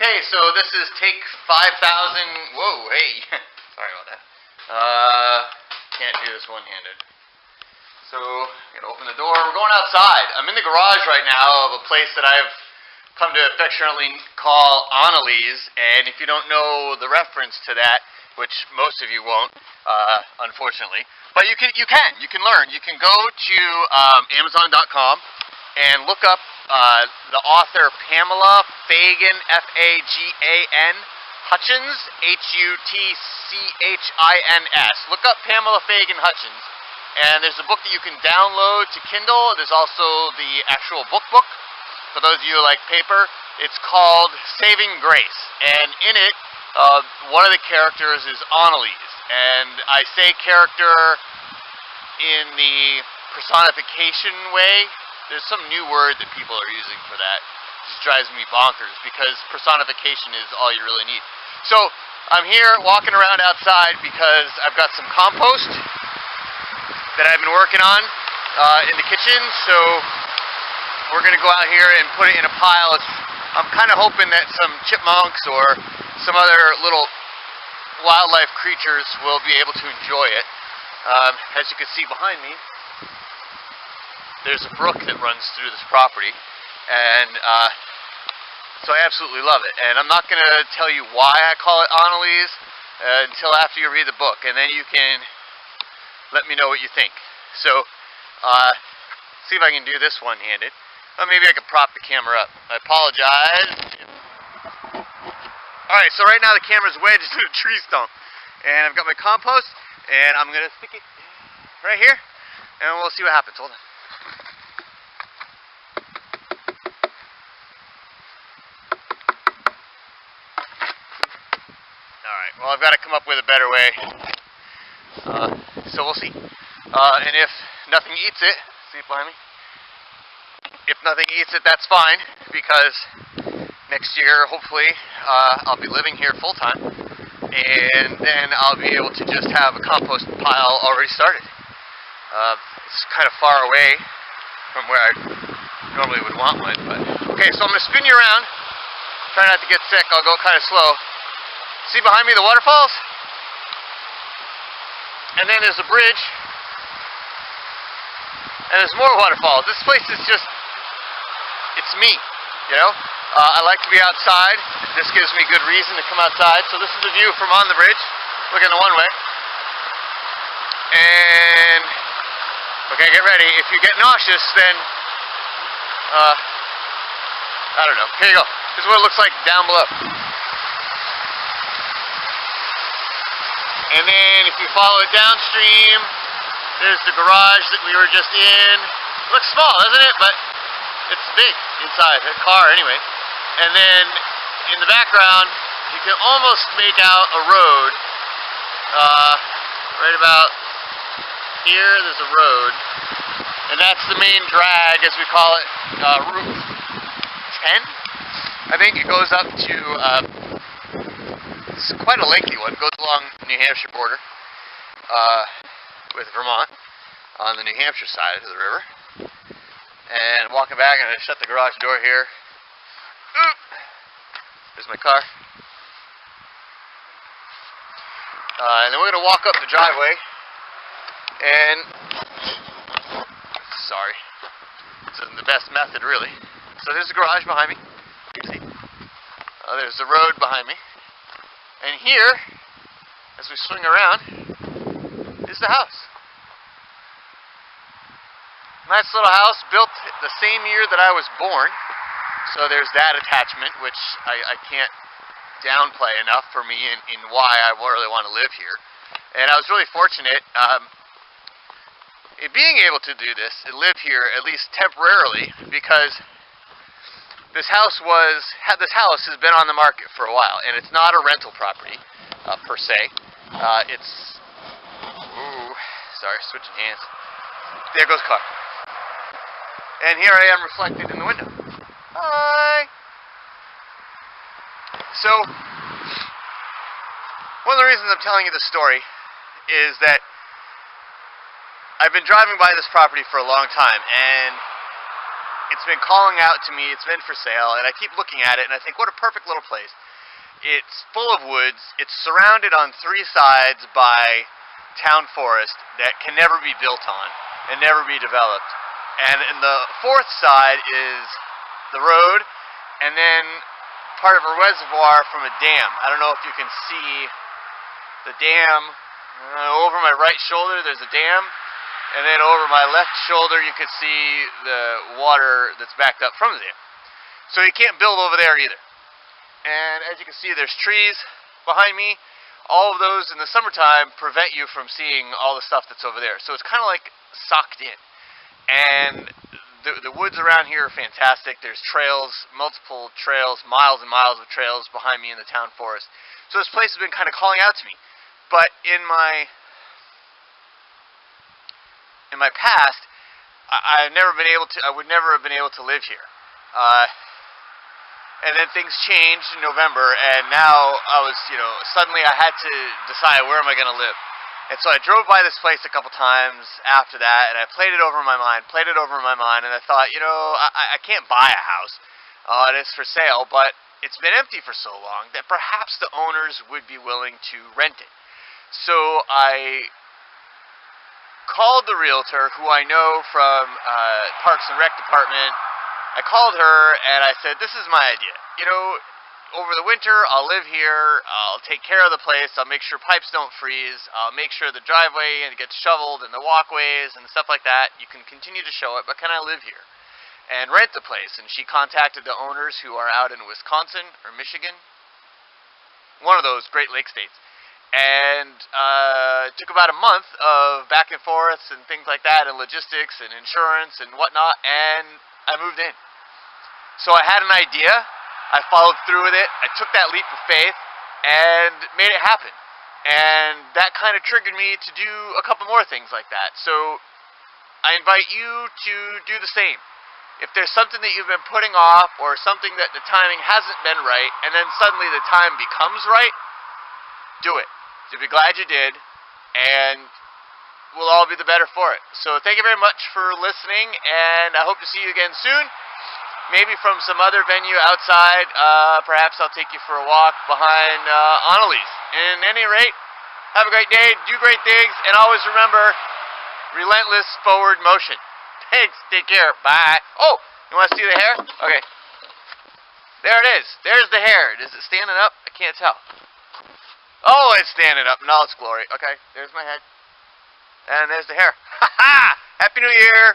Okay, so this is take 5,000. Whoa, hey. Sorry about that. Can't do this one-handed. So, I'm going to open the door. We're going outside. I'm in the garage right now of a place that I've come to affectionately call Annalise. And if you don't know the reference to that, which most of you won't, unfortunately, but you can learn. You can go to Amazon.com and look up the author Pamela Fagan, F-A-G-A-N, Hutchins, H-U-T-C-H-I-N-S. Look up Pamela Fagan Hutchins, and there's a book that you can download to Kindle. There's also the actual book. For those of you who like paper, it's called Saving Grace, and in it, one of the characters is Annalise, and I say character in the personification way. There's some new word that people are using for that. It just drives me bonkers because personification is all you really need. So I'm here walking around outside because I've got some compost that I've been working on in the kitchen. So we're going to go out here and put it in a pile. I'm kind of hoping that some chipmunks or some other little wildlife creatures will be able to enjoy it. As you can see behind me, there's a brook that runs through this property, and so I absolutely love it. And I'm not going to tell you why I call it Annalise until after you read the book, and then you can let me know what you think. So, see if I can do this one-handed. Well, maybe I can prop the camera up. I apologize. Alright, so right now the camera's wedged in a tree stump, and I've got my compost, and I'm going to stick it right here, and we'll see what happens. Hold on. Alright, well, I've got to come up with a better way, so we'll see. And if nothing eats it, see it behind me? If nothing eats it, that's fine, because next year, hopefully, I'll be living here full-time, and then I'll be able to just have a compost pile already started. It's kind of far away from where I normally would want one, but... Okay, so I'm going to spin you around. Try not to get sick. I'll go kind of slow. See behind me the waterfalls? And then there's a bridge. And there's more waterfalls. This place is just... It's me, you know? I like to be outside. This gives me good reason to come outside. So this is the view from on the bridge, looking the one way. And, okay, get ready. If you get nauseous, then, I don't know. Here you go. This is what it looks like down below. And then if you follow it downstream, there's the garage that we were just in. It looks small, doesn't it? But it's big inside, a car anyway. And then in the background, you can almost make out a road. Right about here, there's a road. And that's the main drag, as we call it, Route 10. I think it goes up to, it's quite a lengthy one. It goes along the New Hampshire border with Vermont on the New Hampshire side of the river. And walking back, I'm going to shut the garage door here. There's my car. And then we're going to walk up the driveway. And, sorry, this isn't the best method really. So there's the garage behind me. You can see. There's the road behind me. And here, as we swing around, is the house. Nice little house, built the same year that I was born. So there's that attachment, which I can't downplay enough for me in why I really want to live here. And I was really fortunate in being able to do this and live here, at least temporarily, because this house has been on the market for a while, and it's not a rental property per se. Sorry, switching hands. There goes car. And here I am reflected in the window. Hi! So, one of the reasons I'm telling you this story is that I've been driving by this property for a long time, and it's been calling out to me. It's been for sale, and I keep looking at it, and I think, what a perfect little place. It's full of woods. It's surrounded on 3 sides by town forest that can never be built on and never be developed. And in the 4th side is the road, and then part of a reservoir from a dam. I don't know if you can see the dam. Over my right shoulder there's a dam, and then over my left shoulder you can see the water that's backed up from the dam. So you can't build over there either. And as you can see, there's trees behind me. All of those in the summertime prevent you from seeing all the stuff that's over there. So it's kind of like socked in. And the woods around here are fantastic. There's trails, multiple trails, miles and miles of trails behind me in the town forest. So this place has been kind of calling out to me. But in my past, I would never have been able to live here. And then things changed in November, and now suddenly I had to decide, where am I going to live? And so I drove by this place a couple times after that, and I played it over in my mind, and I thought, I can't buy a house. It is for sale, but it's been empty for so long that perhaps the owners would be willing to rent it. So I called the realtor, who I know from Parks and Rec Department. I called her and I said, this is my idea. Over the winter, I'll live here, I'll take care of the place, I'll make sure pipes don't freeze, I'll make sure the driveway gets shoveled and the walkways and stuff like that. You can continue to show it, but can I live here? And rent the place. And she contacted the owners, who are out in Wisconsin or Michigan, one of those Great Lakes states. And it took about a month of back and forth and things like that, and logistics and insurance and whatnot, and I moved in. So I had an idea, I followed through with it, I took that leap of faith and made it happen. And that kind of triggered me to do a couple more things like that. So I invite you to do the same. If there's something that you've been putting off, or something that the timing hasn't been right, and then suddenly the time becomes right, do it. You'll be glad you did, and we'll all be the better for it. So thank you very much for listening, and I hope to see you again soon. Maybe from some other venue outside. Perhaps I'll take you for a walk behind Annalise. In any rate, have a great day, do great things, and always remember, relentless forward motion. Thanks, take care, bye. Oh, you want to see the hair? Okay. There it is. There's the hair. Is it standing up? I can't tell. Oh, it's standing up in all its glory. Okay, there's my head. And there's the hair. Ha ha! Happy New Year!